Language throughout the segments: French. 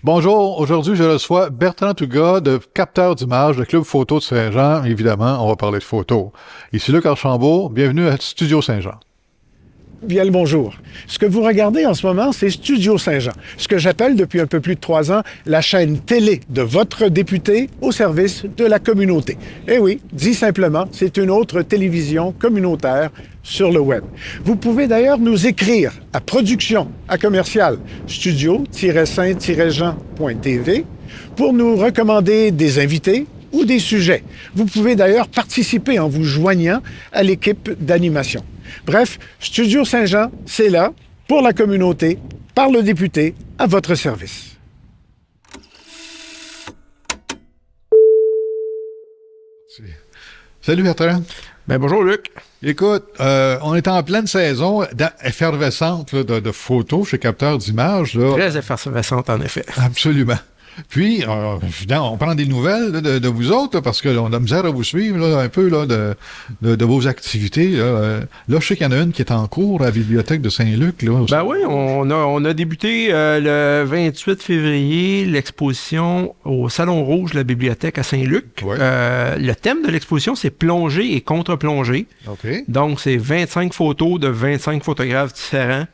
Bonjour, aujourd'hui je reçois Bertrand Touga de Capteur d'images, le Club Photo de Saint-Jean. Évidemment, on va parler de photos. Ici Luc Archambault, bienvenue à Studio Saint-Jean. Bien le bonjour. Ce que vous regardez en ce moment, c'est Studio Saint-Jean, ce que j'appelle depuis un peu plus de 3 ans la chaîne télé de votre député au service de la communauté. Eh oui, dit simplement, c'est une autre télévision communautaire sur le web. Vous pouvez d'ailleurs nous écrire à production, à commercial, studio-saint-jean.tv pour nous recommander des invités ou des sujets. Vous pouvez d'ailleurs participer en vous joignant à l'équipe d'animation. Bref, Studio Saint-Jean, c'est là, pour la communauté, par le député, à votre service. Salut Bertrand. Bonjour Luc. Écoute, on est en pleine saison effervescente là, de photos chez Capteur d'images. Là. Très effervescente en effet. Absolument. Puis, on prend des nouvelles là, de vous autres, là, parce qu'on a misère à vous suivre là, un peu là, de vos activités. Là, je sais qu'il y en a une qui est en cours à la bibliothèque de Saint-Luc. Là, Ben oui, on a débuté le 28 février l'exposition au Salon Rouge de la bibliothèque à Saint-Luc. Ouais. Le thème de l'exposition, c'est plongée et contre-plongée. OK. Donc, c'est 25 photos de 25 photographes différents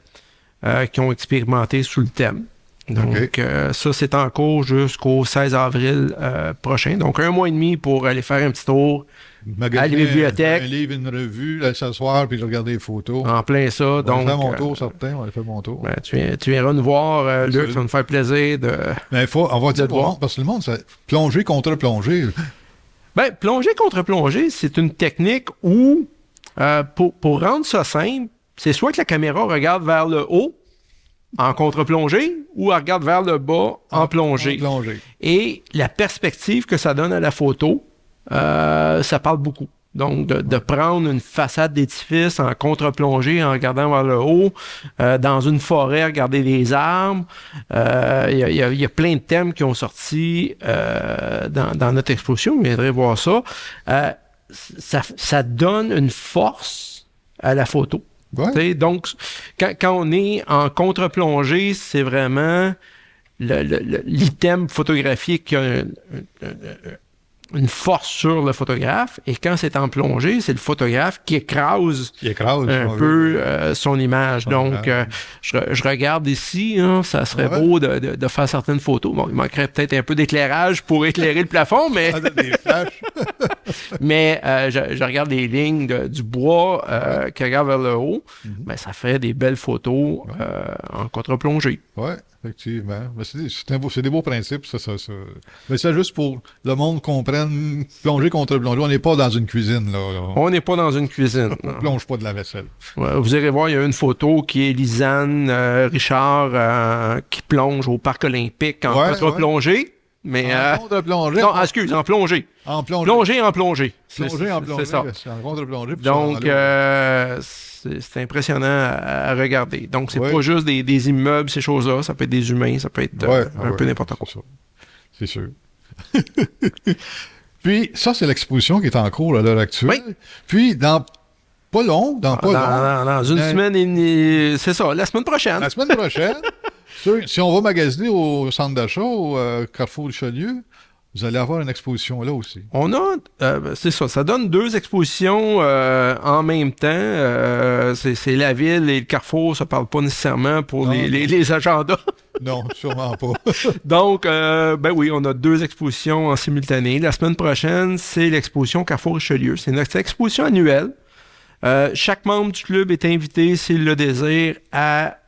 qui ont expérimenté sous le thème. Donc, ça, c'est en cours jusqu'au 16 avril prochain. Donc, 1 mois et demi pour aller faire un petit tour à la bibliothèque. Un livre, une revue, là, s'asseoir, puis regarder les photos. En plein ça. On Donc, va faire mon tour, certain. On va faire mon tour. Ben, tu viendras nous voir, Luc, ça va nous faire plaisir de... Mais on va dire te voir. bon, parce que le monde, ça plongée contre plongée. Ben, plongée contre plongée, c'est une technique où, pour rendre ça simple, c'est soit que la caméra regarde vers le haut, en contre-plongée, ou elle regarde vers le bas en plongée. Et la perspective que ça donne à la photo, ça parle beaucoup. Donc, de prendre une façade d'édifice en contre-plongée, en regardant vers le haut, dans une forêt, regarder les arbres. Il y a plein de thèmes qui ont sorti dans notre exposition. Vous viendrez voir ça. Ça donne une force à la photo. Ouais. Donc, quand on est en contre-plongée, c'est vraiment l'item photographique qui a une force sur le photographe. Et quand c'est en plongée, c'est le photographe qui écrase un peu son image. Donc, je regarde ici, hein, ça serait beau de faire certaines photos. Bon, il manquerait peut-être un peu d'éclairage pour éclairer le plafond, mais... des flashs. Mais je regarde les lignes du bois qui regardent vers le haut. Ben, ça fait des belles photos en contre-plongée. Oui, effectivement. C'est des beaux principes, ça. Mais c'est juste pour le monde comprenne plongée contre plongée. On n'est pas dans une cuisine, là. On n'est pas dans une cuisine. On ne plonge pas de la vaisselle. Ouais, vous irez voir, il y a une photo qui est Lisanne Richard qui plonge au Parc olympique en contre-plongée. Mais, en contre-plongée? Non, excuse, en plongée. En plongée. Plongée en plongée. Plongée en plongée. C'est ça. En contre-plongée. Donc, c'est impressionnant à regarder. Donc, c'est pas juste des immeubles, ces choses-là. Ça peut être des humains, ça peut être un peu n'importe quoi. C'est sûr. Puis, ça, c'est l'exposition qui est en cours à l'heure actuelle. Oui. Puis, dans une semaine et demie, c'est ça, la semaine prochaine. La semaine prochaine, si on va magasiner au centre d'achat, au Carrefour Richelieu, vous allez avoir une exposition là aussi. On a, c'est ça donne 2 expositions en même temps. C'est la ville et le Carrefour, ça parle pas nécessairement pour les agendas. Non, sûrement pas. Donc, ben oui, on a 2 expositions en simultané. La semaine prochaine, c'est l'exposition Carrefour Richelieu. C'est notre exposition annuelle. Chaque membre du club est invité, s'il le désire, à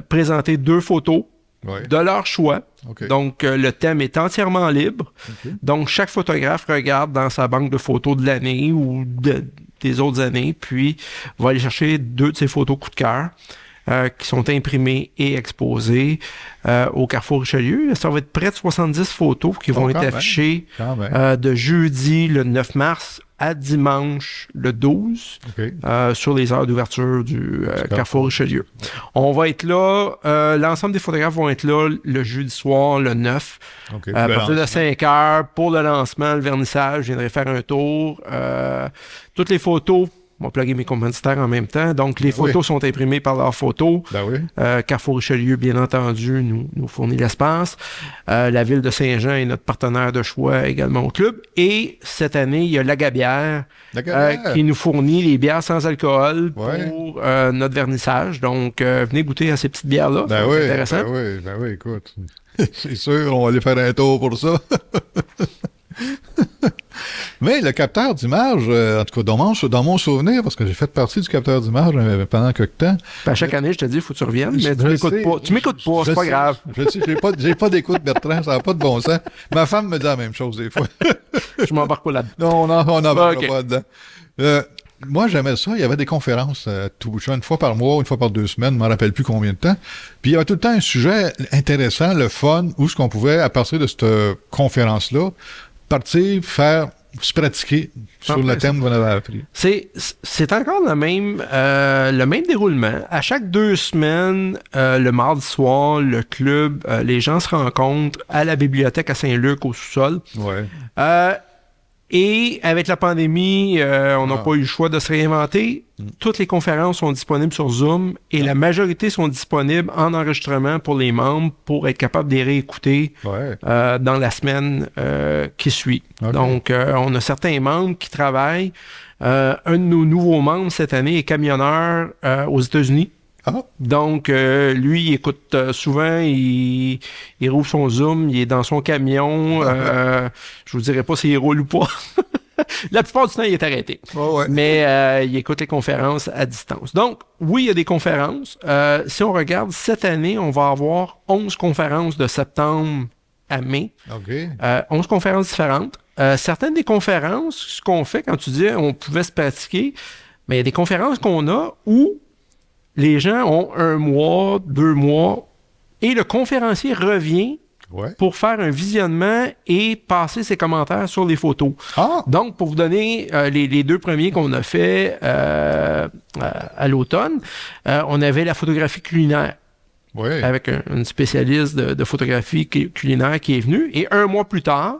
présenter 2 photos de leur choix. Okay. Donc, le thème est entièrement libre. Okay. Donc, chaque photographe regarde dans sa banque de photos de l'année ou des autres années, puis va aller chercher 2 de ses photos coup de cœur qui sont imprimées et exposées au Carrefour Richelieu. Ça va être près de 70 photos qui vont être affichées de jeudi le 9 mars à dimanche le 12 sur les heures d'ouverture du Carrefour Richelieu. On va être là, l'ensemble des photographes vont être là le jeudi soir, le 9, à partir de 5 heures pour le lancement, le vernissage. Je viendrai faire un tour. Toutes les photos On va plugger mes commanditaires en même temps. Donc, les photos sont imprimées par leurs photos. Ben oui. Carrefour Richelieu, bien entendu, nous fournit l'espace. La ville de Saint-Jean est notre partenaire de choix également au club. Et cette année, il y a La Gabière, qui nous fournit les bières sans alcool pour notre vernissage. Donc, venez goûter à ces petites bières-là. Ben c'est intéressant. Ben oui, écoute. C'est sûr, on va aller faire un tour pour ça. Mais le capteur d'image, en tout cas dans mon souvenir, parce que j'ai fait partie du capteur d'image pendant quelques temps. À chaque année, je te dis, il faut que tu reviennes, mais tu m'écoutes pas. Tu m'écoutes pas, c'est pas grave. Je sais, j'ai pas d'écoute, Bertrand, ça n'a pas de bon sens. Ma femme me dit la même chose des fois. Je m'embarque pas là-dedans. Non, on n'embarque pas dedans. Moi, j'aimais ça. Il y avait des conférences une fois par mois, une fois par 2 semaines, je ne me rappelle plus combien de temps. Puis il y avait tout le temps un sujet intéressant, le fun, où ce qu'on pouvait, à partir de cette conférence-là, partir, se pratiquer sur le thème qu'on avait appris. C'est encore le même déroulement. À chaque 2 semaines, le mardi soir, le club, les gens se rencontrent à la bibliothèque à Saint-Luc, au sous-sol. Ouais. Et avec la pandémie, on n'a pas eu le choix de se réinventer. Toutes les conférences sont disponibles sur Zoom et la majorité sont disponibles en enregistrement pour les membres pour être capable de les réécouter dans la semaine qui suit. Okay. Donc, on a certains membres qui travaillent. Un de nos nouveaux membres cette année est camionneur aux États-Unis. Ah. Donc, lui, il écoute souvent, il rouvre son Zoom, il est dans son camion. Je vous dirai pas s'il roule ou pas. La plupart du temps, il est arrêté. Mais il écoute les conférences à distance. Donc, oui, il y a des conférences. Si on regarde, cette année, on va avoir 11 conférences de septembre à mai. Okay. 11 conférences différentes. Certaines des conférences, ce qu'on fait quand tu dis on pouvait se pratiquer, mais il y a des conférences qu'on a où les gens ont 1 mois, 2 mois, et le conférencier revient pour faire un visionnement et passer ses commentaires sur les photos. Ah. Donc, pour vous donner les 2 premiers qu'on a fait à l'automne, on avait la photographie culinaire. Avec une spécialiste de photographie culinaire qui est venue. Et 1 mois plus tard,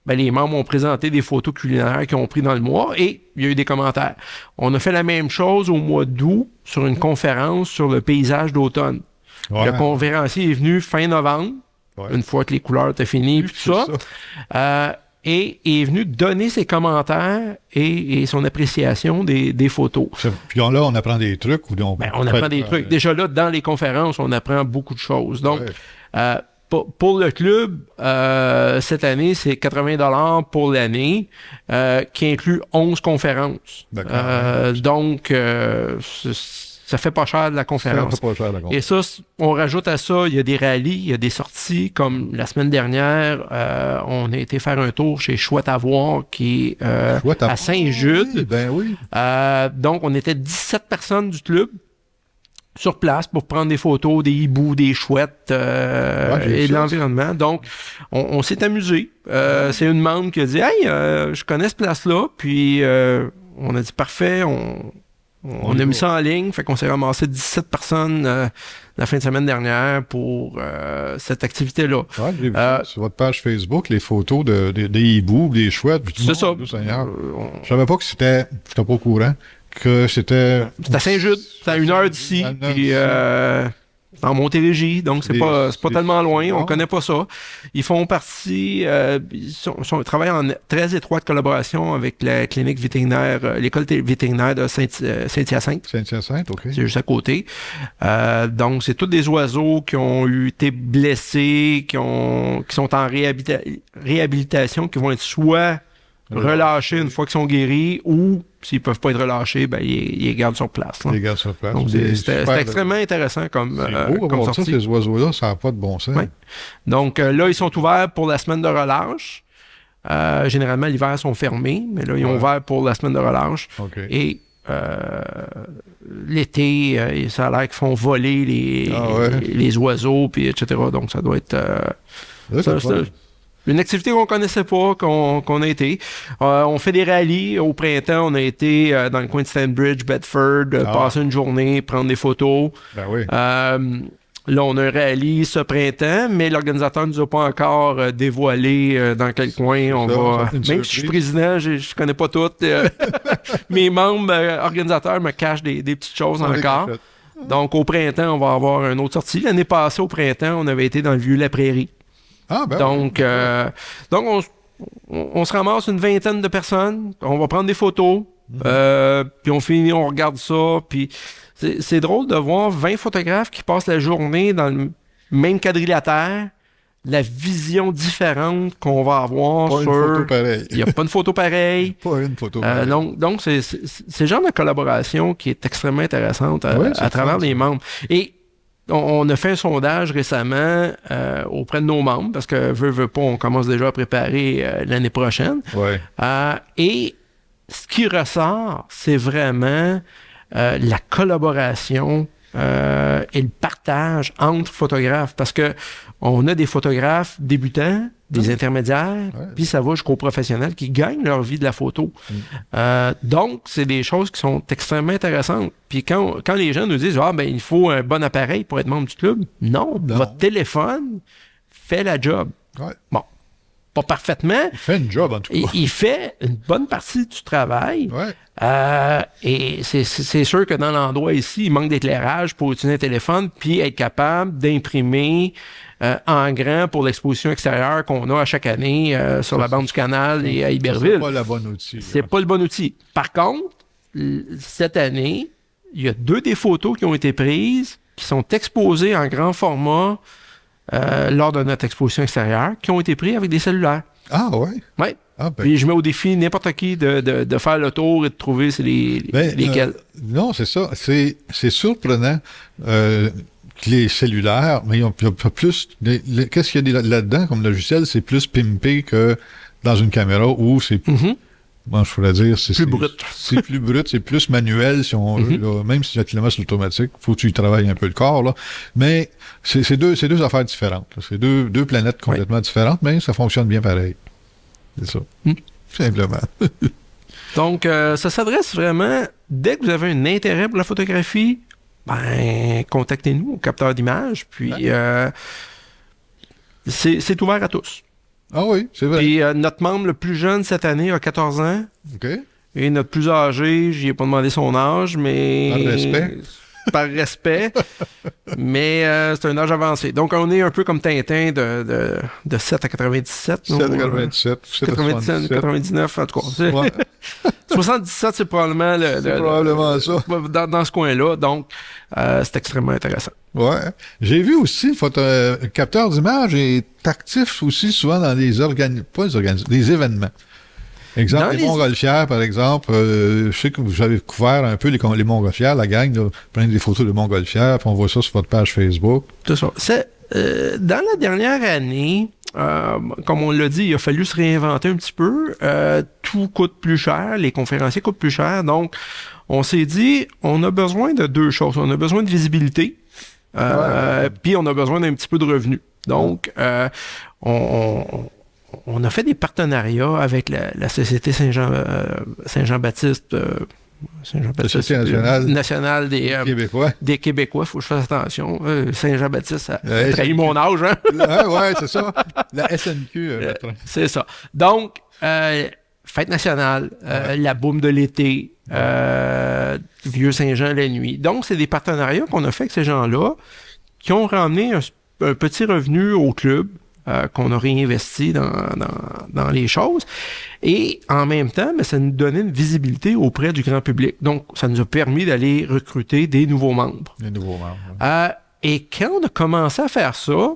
les membres ont présenté des photos culinaires qu'ils ont pris dans le mois et il y a eu des commentaires. On a fait la même chose au mois d'août sur une conférence sur le paysage d'automne. Le conférencier est venu fin novembre, une fois que les couleurs étaient finies, puis tout ça. Et est venu donner ses commentaires et son appréciation des photos. Puis là, on apprend des trucs? On apprend des trucs. Déjà là, dans les conférences, on apprend beaucoup de choses. Donc, pour le club, cette année, c'est 80$ pour l'année, qui inclut 11 conférences. Donc, ça fait pas cher de la conférence. Et ça, on rajoute à ça, il y a des rallyes, il y a des sorties, comme la semaine dernière, on a été faire un tour chez Chouette à voir, qui est à Saint-Jude. Donc, on était 17 personnes du club sur place pour prendre des photos des hiboux, des chouettes et de l'environnement. Donc, on s'est amusé. C'est une membre qui a dit « Hey, je connais cette place-là. » Puis, on a dit « Parfait, on a mis ça en ligne. » Fait qu'on s'est ramassé 17 personnes la fin de semaine dernière pour cette activité-là. J'ai vu sur votre page Facebook les photos des hiboux, des chouettes. C'est ça. Je savais pas que j'étais pas au courant. Que c'était... C'est à Saint-Jude, c'est à 1 heure d'ici, puis c'est en Montérégie, donc c'est pas tellement loin, on connaît pas ça. Ils font partie, ils travaillent en très étroite collaboration avec la clinique vétérinaire, l'école vétérinaire de Saint-Hyacinthe. Saint-Hyacinthe, OK. C'est juste à côté. Donc, c'est tous des oiseaux qui ont été blessés, qui sont en réhabilitation, qui vont être soit relâchés une fois qu'ils sont guéris, ou s'ils peuvent pas être relâchés, ils les gardent sur place. Ils les gardent sur place. Donc, c'était extrêmement intéressant comme sortie. Ça, ces oiseaux-là, ça n'a pas de bon sens. Oui. Donc là, ils sont ouverts pour la semaine de relâche. Généralement, l'hiver, ils sont fermés, mais là, ils ont ouvert pour la semaine de relâche. Okay. Et l'été, ça a l'air qu'ils font voler les oiseaux, puis etc. Donc, ça doit être... une activité qu'on connaissait pas, qu'on a été. On fait des rallyes. Au printemps, on a été dans le coin de Stanbridge, Bedford, passer une journée, prendre des photos. Là, on a un rallye ce printemps, mais l'organisateur ne nous a pas encore dévoilé dans quel coin on va. Même si je suis président, je connais pas tout. Mes membres organisateurs me cachent des petites choses encore. Donc, au printemps, on va avoir une autre sortie. L'année passée, au printemps, on avait été dans le Vieux-la-Prairie. Ah, ben donc, on se ramasse une vingtaine de personnes. On va prendre des photos. Puis on finit, on regarde ça. Puis c'est drôle de voir 20 photographes qui passent la journée dans le même quadrilatère. La vision différente qu'on va avoir pas sur... Une photo pareille. Il n'y a pas une photo pareille. Pas une photo pareille. Donc c'est le genre de collaboration qui est extrêmement intéressante à travers les membres. Et on a fait un sondage récemment auprès de nos membres, parce que veut pas, on commence déjà à préparer l'année prochaine. Ouais. Et ce qui ressort, c'est vraiment la collaboration et le partage entre photographes, parce que on a des photographes débutants, des intermédiaires, puis ça va jusqu'aux professionnels qui gagnent leur vie de la photo. Donc, c'est des choses qui sont extrêmement intéressantes. Puis quand les gens nous disent « Ah, ben il faut un bon appareil pour être membre du club », non, votre téléphone fait la job. Ouais. Bon, pas parfaitement. Il fait une job, en tout cas. Il fait une bonne partie du travail. Ouais. Et c'est sûr que dans l'endroit ici, il manque d'éclairage pour utiliser un téléphone puis être capable d'imprimer en grand pour l'exposition extérieure qu'on a à chaque année sur la bande du canal et à Iberville. C'est pas le bon outil. C'est pas le bon outil. Par contre, cette année, il y a 2 des photos qui ont été prises, qui sont exposées en grand format lors de notre exposition extérieure, qui ont été prises avec des cellulaires. Ah, ouais? Oui. Ah, ben. Puis je mets au défi n'importe qui de faire le tour et de trouver lesquels. Non, c'est ça. C'est surprenant que les cellulaires, mais il y a plus... Qu'est-ce qu'il y a là-dedans comme logiciel? C'est plus pimpé que dans une caméra où c'est... Bon, je pourrais dire... Plus brut. C'est plus brut, c'est plus manuel, si on veut. Là, même si la sur l'automatique, faut que tu y travailles un peu le corps, là. Mais c'est deux affaires différentes. Là. C'est deux planètes complètement différentes, mais ça fonctionne bien pareil. C'est ça. Simplement. Donc, ça s'adresse vraiment, dès que vous avez un intérêt pour la photographie, ben, contactez-nous au capteur d'image, puis c'est ouvert à tous. Ah oui, c'est vrai. Puis notre membre le plus jeune cette année a 14 ans. OK. Et notre plus âgé, j'y ai pas demandé son âge, mais... Par respect. Par respect. Mais c'est un âge avancé. Donc, on est un peu comme Tintin de 7 à 97. 7 à 97. 7 à 97, 99, en tout cas. Ouais. 77, c'est probablement probablement ça. Dans ce coin-là. Donc, c'est extrêmement intéressant. Ouais. J'ai vu aussi le capteur d'image est actif aussi souvent dans des des événements. Exemple, les Montgolfières, par exemple. Je sais que vous avez couvert un peu les Montgolfières, la gang, là, plein des photos de Montgolfières, puis on voit ça sur votre page Facebook. C'est ça. Dans la dernière année, comme on l'a dit, il a fallu se réinventer un petit peu. Tout coûte plus cher, les conférenciers coûtent plus cher. Donc, on s'est dit, on a besoin de 2 choses. On a besoin de visibilité, puis on a besoin d'un petit peu de revenus. Donc, on a fait des partenariats avec la Société Saint-Jean-Baptiste Société nationale des Québécois. Des Québécois, il faut que je fasse attention. Saint-Jean-Baptiste, ça a trahi mon âge. Hein? Ouais, c'est ça. La SNQ. C'est ça. Donc, Fête nationale, la boum de l'été, Vieux-Saint-Jean la nuit. Donc, c'est des partenariats qu'on a fait avec ces gens-là qui ont ramené un petit revenu au club. Qu'on a réinvesti dans les choses. Et en même temps, ça nous donnait une visibilité auprès du grand public. Donc, ça nous a permis d'aller recruter des nouveaux membres. Des nouveaux membres. Et quand on a commencé à faire ça,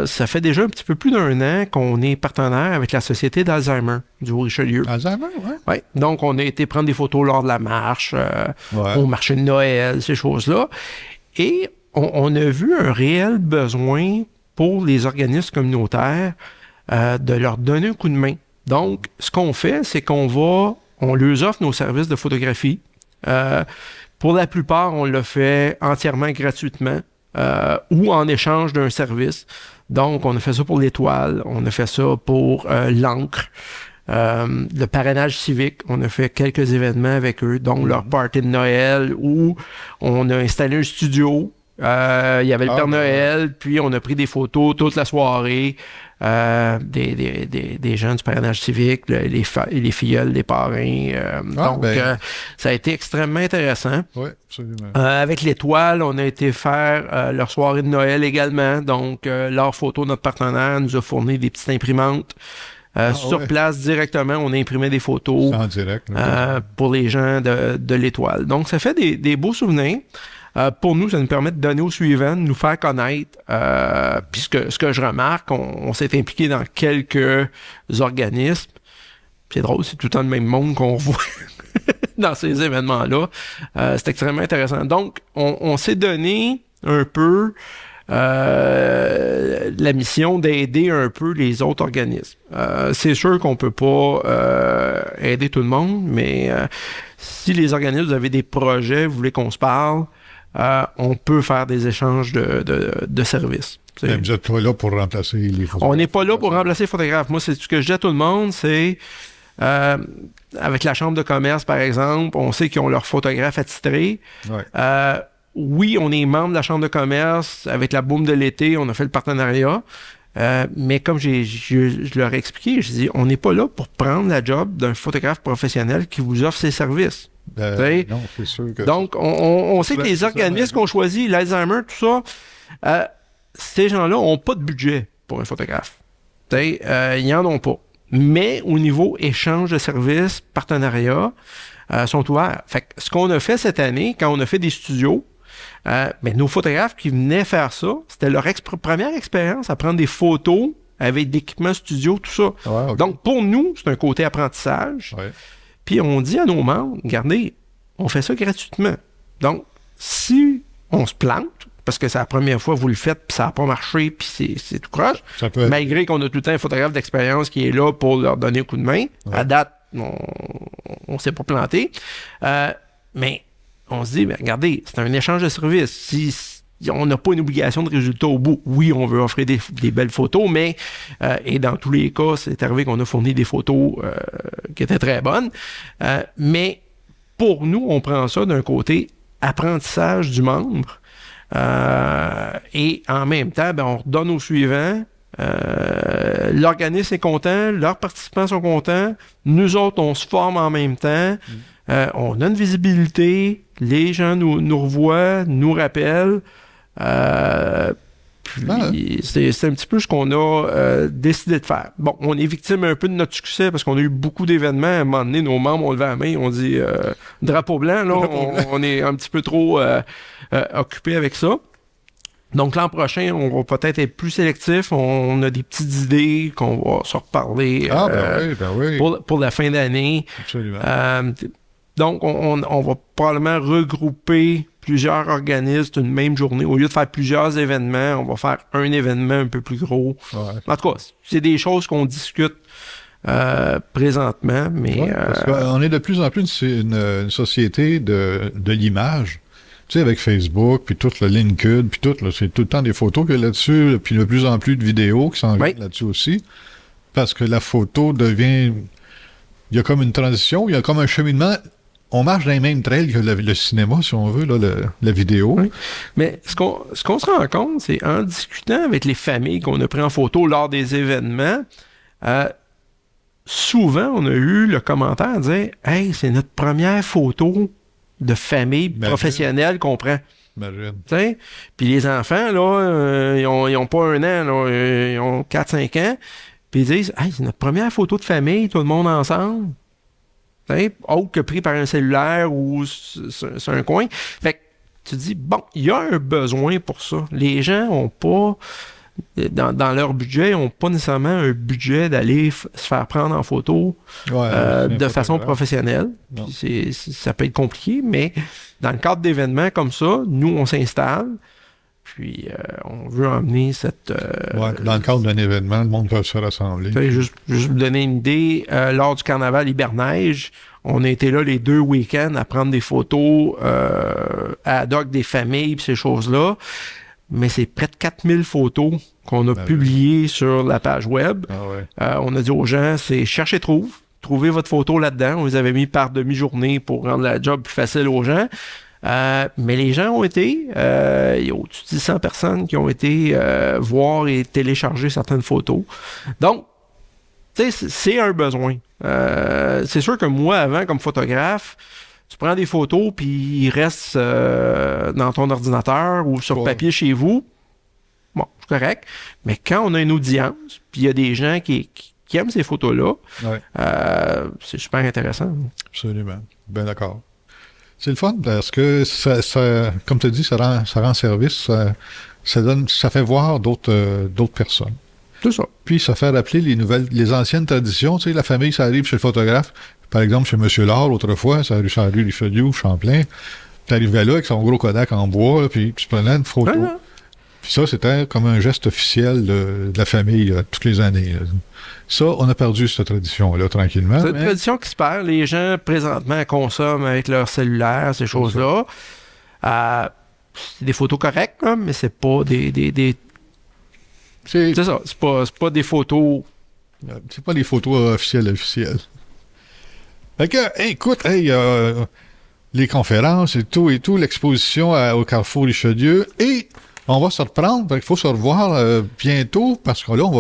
ça fait déjà un petit peu plus d'1 an qu'on est partenaire avec la Société d'Alzheimer du Haut-Richelieu. Alzheimer, oui. Oui. Donc, on a été prendre des photos lors de la marche, au marché de Noël, ces choses-là. Et on a vu un réel besoin pour les organismes communautaires, de leur donner un coup de main. Donc, ce qu'on fait, c'est on leur offre nos services de photographie. Pour la plupart, on le fait entièrement gratuitement ou en échange d'un service. Donc, on a fait ça pour l'Étoile, on a fait ça pour l'Ancre, le parrainage civique, on a fait quelques événements avec eux, donc leur party de Noël où on a installé un studio Il y avait le Père Noël, puis on a pris des photos toute la soirée des gens du parrainage civique, les filleuls des parrains. Ça a été extrêmement intéressant. Oui, absolument. Avec l'Étoile, on a été faire leur soirée de Noël également. Donc, leur photo, notre partenaire, nous a fourni des petites imprimantes. Sur place, directement, on imprimait des photos en direct, pour les gens de l'Étoile. Donc, ça fait des beaux souvenirs. Pour nous, ça nous permet de donner au suivant, de nous faire connaître. Puis ce que je remarque, on s'est impliqué dans quelques organismes. C'est drôle, c'est tout le temps le même monde qu'on voit dans ces événements-là. C'est extrêmement intéressant. Donc, on s'est donné un peu la mission d'aider un peu les autres organismes. C'est sûr qu'on peut pas aider tout le monde, mais si les organismes, vous avez des projets, vous voulez qu'on se parle, on peut faire des échanges de services. Mais vous n'êtes pas là pour remplacer les photographes. On n'est pas là pour remplacer les photographes. Moi, c'est ce que je dis à tout le monde, c'est avec la chambre de commerce, par exemple, on sait qu'ils ont leur photographe attitré. Ouais. Oui, on est membre de la chambre de commerce. Avec la boom de l'été, on a fait le partenariat. Mais comme je leur ai expliqué, je dis, on n'est pas là pour prendre la job d'un photographe professionnel qui vous offre ses services. Non, c'est sûr que... Donc, on sait que les organismes qu'on choisit, l'Alzheimer, tout ça, ces gens-là n'ont pas de budget pour un photographe. Ils n'en ont pas. Mais au niveau échange de services, partenariat, sont ouverts. Fait que ce qu'on a fait cette année, quand on a fait des studios, nos photographes qui venaient faire ça, c'était leur première expérience à prendre des photos avec d'équipements studio, tout ça. Ouais, okay. Donc, pour nous, c'est un côté apprentissage. Ouais. Puis on dit à nos membres, regardez, on fait ça gratuitement. Donc, si on se plante, parce que c'est la première fois que vous le faites, puis ça n'a pas marché, puis c'est tout croche, malgré qu'on a tout le temps un photographe d'expérience qui est là pour leur donner un coup de main. Ouais. À date, on ne s'est pas planté. Mais on se dit, regardez, c'est un échange de services. Si on n'a pas une obligation de résultat au bout. Oui, on veut offrir des belles photos, mais et dans tous les cas, c'est arrivé qu'on a fourni des photos qui étaient très bonnes. Mais pour nous, on prend ça d'un côté apprentissage du membre et en même temps, on redonne au suivant. L'organisme est content, leurs participants sont contents, nous autres, on se forme en même temps, on a une visibilité, les gens nous revoient, nous rappellent. Puis c'est un petit peu ce qu'on a décidé de faire. Bon, on est victime un peu de notre succès parce qu'on a eu beaucoup d'événements. À un moment donné, nos membres ont levé la main, on dit drapeau blanc, là, on est un petit peu trop occupé avec ça. Donc l'an prochain, on va peut-être être plus sélectif. On a des petites idées qu'on va se reparler pour la fin d'année. Absolument. Donc, on va probablement regrouper plusieurs organismes une même journée. Au lieu de faire plusieurs événements, on va faire un événement un peu plus gros. Ouais. En tout cas, c'est des choses qu'on discute présentement. Mais parce qu'on est de plus en plus une société de l'image. Tu sais, avec Facebook, puis tout le LinkedIn, puis tout, là, c'est tout le temps des photos qu'il y a là-dessus, puis de plus en plus de vidéos qui s'en viennent là-dessus aussi. Parce que la photo devient... Il y a comme une transition, il y a comme un cheminement... On marche dans les mêmes trails que le cinéma, si on veut, là, la vidéo. Oui. Mais ce qu'on se rend compte, c'est en discutant avec les familles qu'on a pris en photo lors des événements, souvent, on a eu le commentaire de dire « Hey, c'est notre première photo de famille professionnelle qu'on prend. » Imagine. Puis les enfants, là, ils n'ont pas 1 an, là, ils ont 4-5 ans, puis ils disent « Hey, c'est notre première photo de famille, tout le monde ensemble. » Autre que pris par un cellulaire ou sur un coin. Fait que tu te dis, bon, il y a un besoin pour ça. Les gens n'ont pas, dans leur budget, n'ont pas nécessairement un budget d'aller se faire prendre en photo de façon professionnelle. Puis ça peut être compliqué, mais dans le cadre d'événements comme ça, nous, on s'installe. Puis, on veut emmener cette... dans le cadre d'un événement, le monde peut se rassembler. Juste vous donner une idée, lors du carnaval Hiberneige, on a été là les 2 week-ends à prendre des photos à ad hoc des familles et ces choses-là. Mais c'est près de 4000 photos qu'on a publiées sur la page web. On a dit aux gens, c'est cherchez, trouvez votre photo là-dedans. On les avait mis par demi-journée pour rendre la job plus facile aux gens. Mais les gens ont été, il y a au-dessus de 100 personnes qui ont été voir et télécharger certaines photos. Donc, tu sais, c'est un besoin. C'est sûr que moi, avant, comme photographe, tu prends des photos puis ils restent dans ton ordinateur ou sur papier chez vous. Bon, c'est correct. Mais quand on a une audience, puis il y a des gens qui aiment ces photos-là, c'est super intéressant. Absolument. Bien d'accord. C'est le fun parce que ça comme tu as dit, ça rend service, ça fait voir d'autres personnes. C'est ça. Puis ça fait rappeler les anciennes traditions. Tu sais, la famille, ça arrive chez le photographe. Par exemple, chez M. Laure, autrefois, ça arrive chez Richelieu ou Champlain. Tu arrivais là avec son gros Kodak en bois, là, puis tu prenais une photo. Puis ça, c'était comme un geste officiel de la famille toutes les années. Là. Ça, on a perdu cette tradition-là, tranquillement. C'est une tradition qui se perd. Les gens, présentement, consomment avec leur cellulaire, ces choses-là. C'est des photos correctes, hein, mais c'est pas des c'est ça. C'est pas des photos... C'est pas des photos officielles. Fait que, écoute, les conférences et tout, l'exposition au Carrefour Richelieu, et on va se reprendre, il faut se revoir bientôt, parce que là, on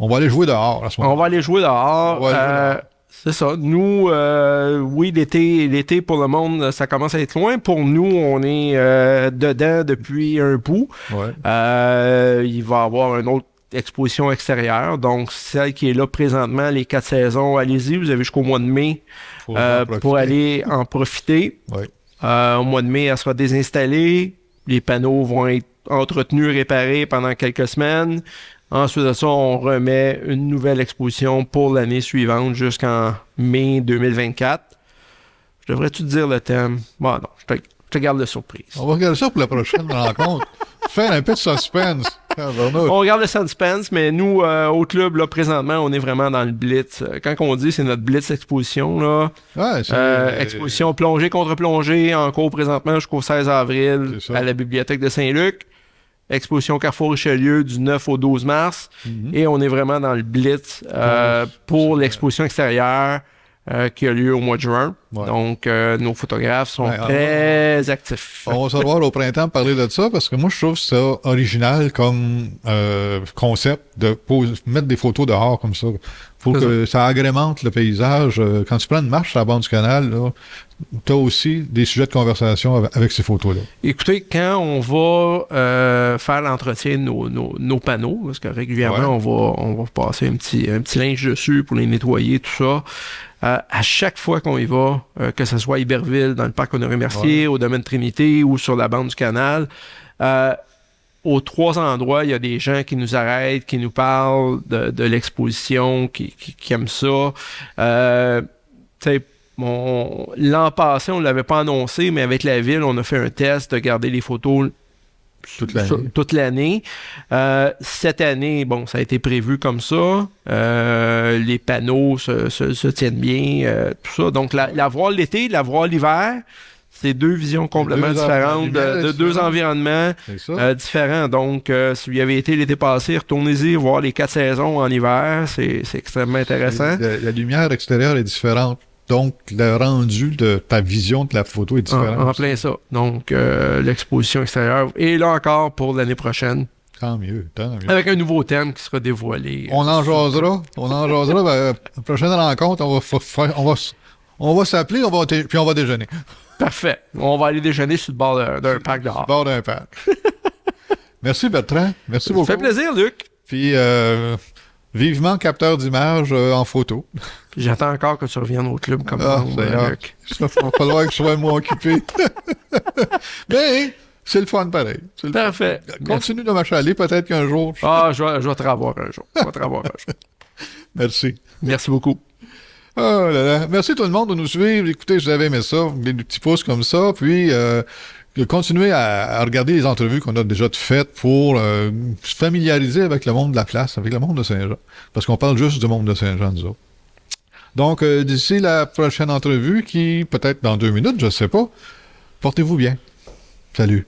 va aller jouer dehors à ce moment-là. On va aller jouer dehors. C'est ça. Nous, oui, l'été pour le monde, ça commence à être loin. Pour nous, on est dedans depuis un bout. Ouais. Il va y avoir une autre exposition extérieure. Donc, celle qui est là présentement, les 4 saisons, allez-y. Vous avez jusqu'au mois de mai pour aller en profiter. Ouais. Au mois de mai, elle sera désinstallée. Les panneaux vont être entretenus, réparés pendant quelques semaines. Ensuite de ça, on remet une nouvelle exposition pour l'année suivante jusqu'en mai 2024. Je devrais-tu te dire le thème? Bon, non, je te garde la surprise. On va regarder ça pour la prochaine rencontre. Faire un peu de suspense. On regarde le suspense, mais nous, au club, là, présentement, on est vraiment dans le blitz. Quand on dit c'est notre blitz exposition, là, exposition plongée contre plongée, en cours présentement jusqu'au 16 avril à la bibliothèque de Saint-Luc. Exposition Carrefour Richelieu du 9 au 12 mars. Et on est vraiment dans le blitz pour l'exposition extérieure qui a lieu au mois de juin. Ouais. Donc, nos photographes sont très actifs. On va se revoir au printemps parler de ça, parce que moi, je trouve ça original comme concept de mettre des photos dehors comme ça. Faut que ça agrémente le paysage. Quand tu prends une marche sur la bande du canal, tu as aussi des sujets de conversation avec ces photos-là. Écoutez, quand on va faire l'entretien de nos panneaux, parce que régulièrement, on va passer un petit linge dessus pour les nettoyer, tout ça. À chaque fois qu'on y va, que ce soit à Iberville, dans le parc Honoré-Mercier, au domaine Trinité ou sur la bande du canal, aux 3 endroits, il y a des gens qui nous arrêtent, qui nous parlent de l'exposition, qui aiment ça. L'an passé, on ne l'avait pas annoncé, mais avec la ville, on a fait un test de garder les photos toute l'année. Cette année, bon, ça a été prévu comme ça. Les panneaux se tiennent bien, tout ça. Donc, la voir l'été, la voir l'hiver, c'est 2 visions complètement différentes de 2 environnements différents. Donc, si vous y avez été l'été passé, retournez-y voir les 4 saisons en hiver. C'est extrêmement intéressant. La lumière extérieure est différente. Donc, le rendu de ta vision de la photo est différent. En plein ça. Donc, l'exposition extérieure. Et là encore, pour l'année prochaine. Tant mieux. Avec un nouveau thème qui sera dévoilé. On en jasera. La prochaine rencontre, on va s'appeler, puis on va déjeuner. Parfait. On va aller déjeuner sur le bord d'un parc dehors. Sur le bord d'un parc. Merci, Bertrand. Merci beaucoup. Ça fait plaisir, Luc. Puis, vivement capteur d'images en photo. J'attends encore que tu reviennes au club comme ça, Luc. Il va falloir que je sois moins occupé. Mais c'est le fun pareil. Parfait. Continue de m'achaler, peut-être qu'un jour... je vais te revoir un jour. Merci. Merci beaucoup. Oh là là. Merci tout le monde de nous suivre. Écoutez, je vous avais aimé ça, des petits pouces comme ça. Puis, continuer à regarder les entrevues qu'on a déjà faites pour se familiariser avec le monde de la place, avec le monde de Saint-Jean. Parce qu'on parle juste du monde de Saint-Jean, nous autres. Donc, d'ici la prochaine entrevue, qui peut-être dans 2 minutes, je ne sais pas, portez-vous bien. Salut.